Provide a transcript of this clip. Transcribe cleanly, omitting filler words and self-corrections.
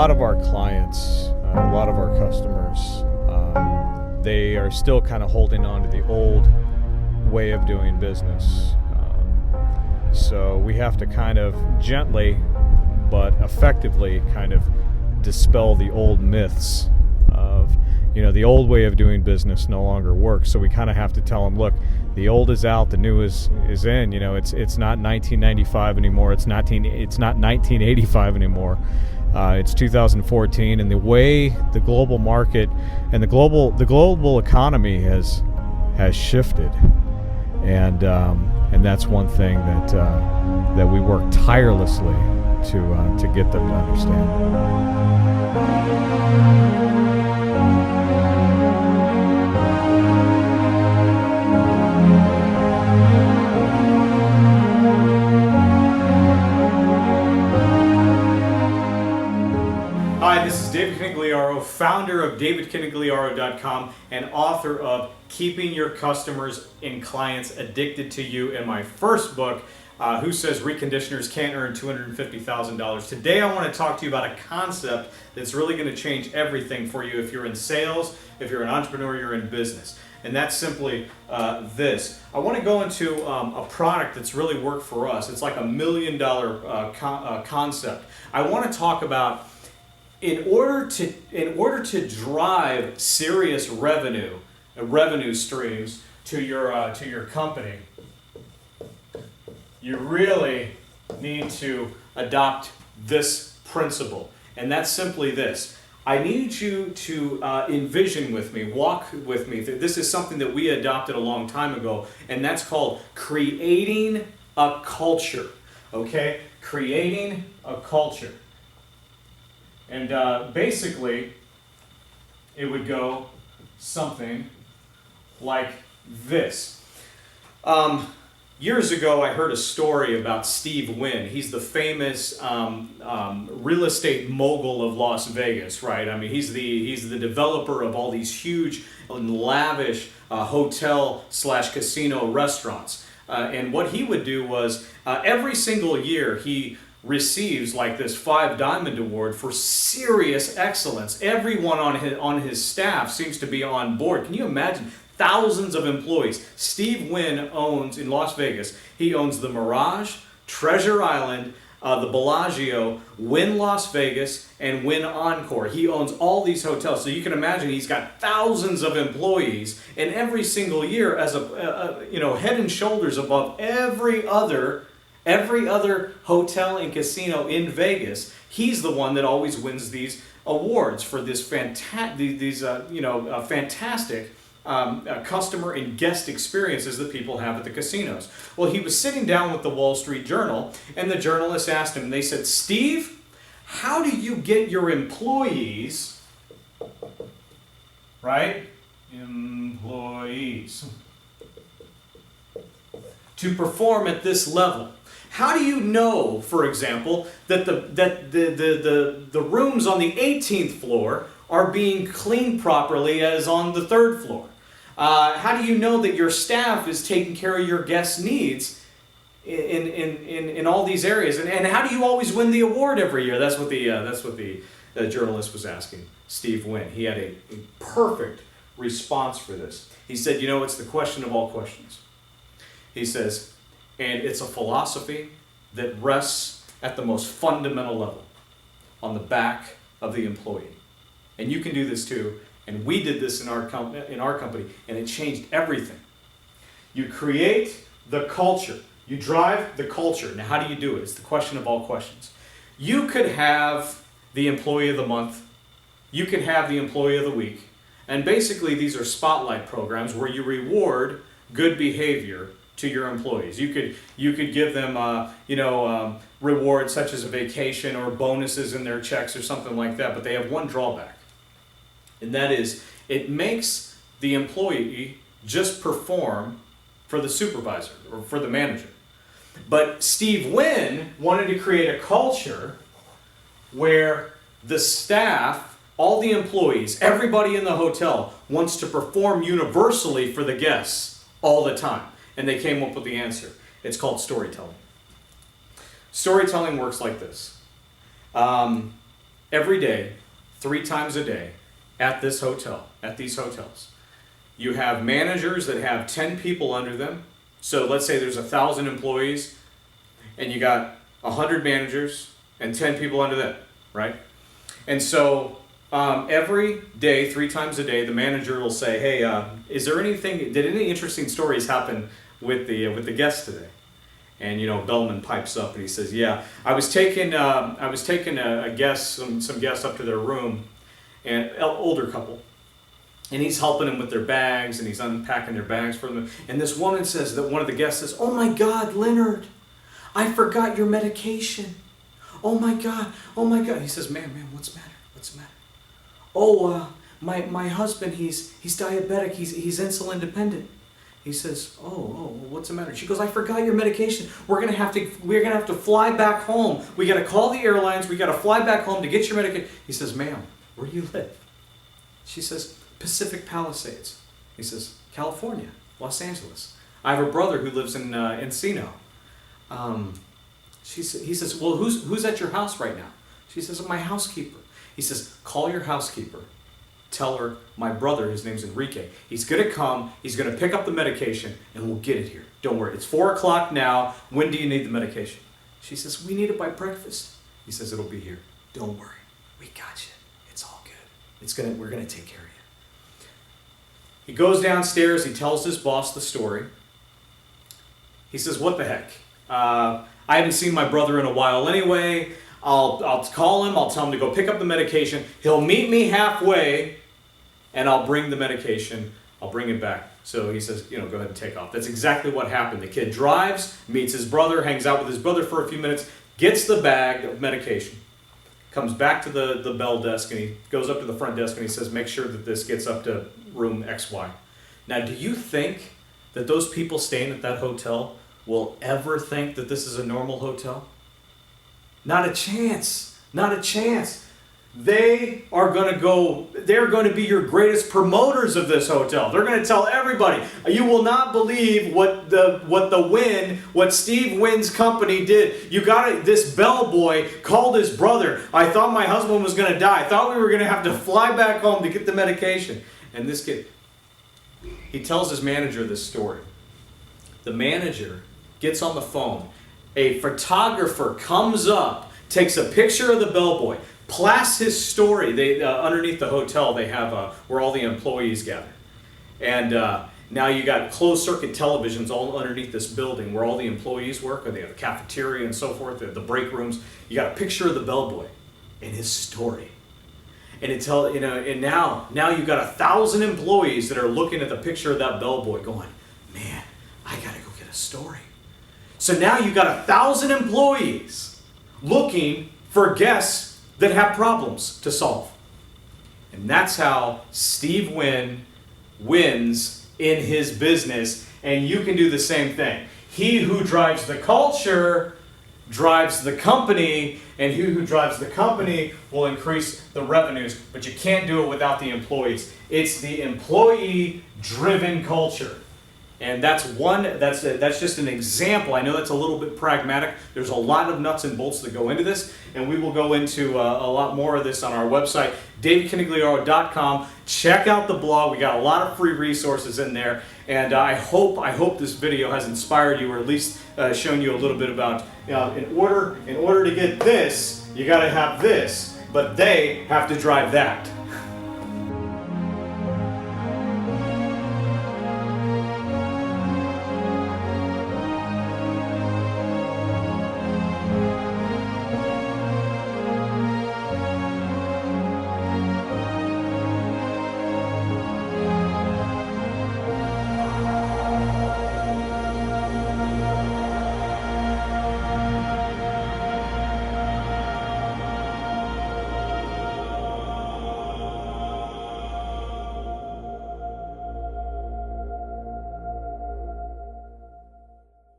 lot of our clients, a lot of our customers, they are still kind of holding on to the old way of doing business. So we have to kind of gently but effectively kind of dispel the old myths of, the old way of doing business no longer works. So we kind of have to tell them, look, the old is out, the new is in. It's not 1995 anymore. It's not 1985 anymore. It's 2014, and the way the global market and the global economy has shifted, and that's one thing that we work tirelessly to get them to understand. Hi, this is David Canigliaro, founder of DavidCanigliaro.com and author of Keeping Your Customers and Clients Addicted to You, and my first book, Who Says Reconditioners Can't Earn $250,000. Today I want to talk to you about a concept that's really going to change everything for you if you're in sales, if you're an entrepreneur, you're in business. And that's simply this. I want to go into a product that's really worked for us. It's like $1 million concept. I want to talk about in order to drive serious revenue streams to your company, you really need to adopt this principle, and that's simply this. I need you to envision with me, walk with me. This is something that we adopted a long time ago, and that's called creating a culture. Okay, creating a culture. And basically, it would go something like this. Years ago, I heard a story about Steve Wynn. He's the famous real estate mogul of Las Vegas, right? I mean, he's the developer of all these huge and lavish hotel/casino restaurants. And what he would do was every single year he receives like this 5 Diamond Award for serious excellence. Everyone on his staff seems to be on board. Can you imagine? Thousands of employees. Steve Wynn owns, in Las Vegas, he owns the Mirage, Treasure Island, the Bellagio, Wynn Las Vegas, and Wynn Encore. He owns all these hotels. So you can imagine he's got thousands of employees, and every single year, as head and shoulders above every other hotel and casino in Vegas, he's the one that always wins these awards for this fantastic customer and guest experiences that people have at the casinos. Well, he was sitting down with the Wall Street Journal, and the journalists asked him, they said, Steve, how do you get your employees, right? Employees. To perform at this level? How do you know, for example, that the rooms on the 18th floor are being cleaned properly as on the 3rd floor? How do you know that your staff is taking care of your guests' needs in all these areas? And how do you always win the award every year? That's what the journalist was asking Steve Wynn. He had a perfect response for this. He said, it's the question of all questions. He says, and it's a philosophy that rests at the most fundamental level, on the back of the employee. And you can do this too. And we did this in our company, and it changed everything. You create the culture. You drive the culture. Now, how do you do it? It's the question of all questions. You could have the employee of the month. You could have the employee of the week. And basically, these are spotlight programs where you reward good behavior to your employees. You could give them rewards such as a vacation or bonuses in their checks or something like that, but they have one drawback. And that is, it makes the employee just perform for the supervisor or for the manager. But Steve Wynn wanted to create a culture where the staff, all the employees, everybody in the hotel wants to perform universally for the guests all the time. And they came up with the answer. It's called storytelling. Storytelling works like this. every day, 3 times a day, at this hotel, at these hotels. You have managers that have 10 people under them. So let's say there's 1,000 employees, and you got 100 managers and 10 people under them, right? And so every day, 3 times a day, the manager will say, "Hey, did any interesting stories happen with the guests today?" And Bellman pipes up and he says, "Yeah, I was taking a guest, some guests up to their room, and an older couple, and he's helping them with their bags and he's unpacking their bags for them. And this woman says that one of the guests says, 'Oh my God, Leonard, I forgot your medication. Oh my God, oh my God.'" He says, "Ma'am, what's the matter? What's the matter?" "Oh, my husband, he's diabetic. He's insulin dependent." He says, "Oh, what's the matter?" She goes, "I forgot your medication. We're gonna have to fly back home. We gotta call the airlines. We gotta fly back home to get your medication." He says, "Ma'am, where do you live?" She says, "Pacific Palisades." He says, "California, Los Angeles. I have a brother who lives in Encino." He says, "Well, who's at your house right now?" She says, "My housekeeper." He says, "Call your housekeeper. Tell her my brother, his name's Enrique. He's going to come, he's going to pick up the medication, and we'll get it here. Don't worry. It's 4 o'clock now. When do you need the medication?" She says, "We need it by breakfast." He says, "It'll be here. Don't worry. We got you. It's all good. We're going to take care of you." He goes downstairs. He tells his boss the story. He says, "What the heck? I haven't seen my brother in a while anyway. I'll call him. I'll tell him to go pick up the medication. He'll meet me halfway, and I'll bring the medication. I'll bring it back." So he says, "Go ahead and take off." That's exactly what happened. The kid drives, meets his brother, hangs out with his brother for a few minutes, gets the bag of medication, comes back to the bell desk, and he goes up to the front desk and he says, "Make sure that this gets up to room XY." Now, do you think that those people staying at that hotel will ever think that this is a normal hotel? Not a chance. Not a chance. They're going to be your greatest promoters of this hotel. They're going to tell everybody, "You will not believe what Steve Wynn's company did. This bellboy called his brother. I thought my husband was going to die. I thought we were going to have to fly back home to get the medication." And this kid, he tells his manager this story. The manager gets on the phone. A photographer comes up, takes a picture of the bellboy, plasts his story. They underneath the hotel, they have where all the employees gather. And now you got closed circuit televisions all underneath this building where all the employees work, or they have the cafeteria and so forth, the break rooms. You got a picture of the bellboy and his story. And and now you've got 1,000 employees that are looking at the picture of that bellboy going, "Man, I gotta go get a story." So now you've got 1,000 employees looking for guests that have problems to solve. And that's how Steve Wynn wins in his business, and you can do the same thing. He who drives the culture drives the company, and he who drives the company will increase the revenues, but you can't do it without the employees. It's the employee-driven culture. And that's just an example. I know that's a little bit pragmatic. There's a lot of nuts and bolts that go into this, and we will go into a lot more of this on our website, davidcanigliaro.com. Check out the blog. We got a lot of free resources in there, and I hope this video has inspired you, or at least shown you a little bit about in order to get this, you got to have this, but they have to drive that.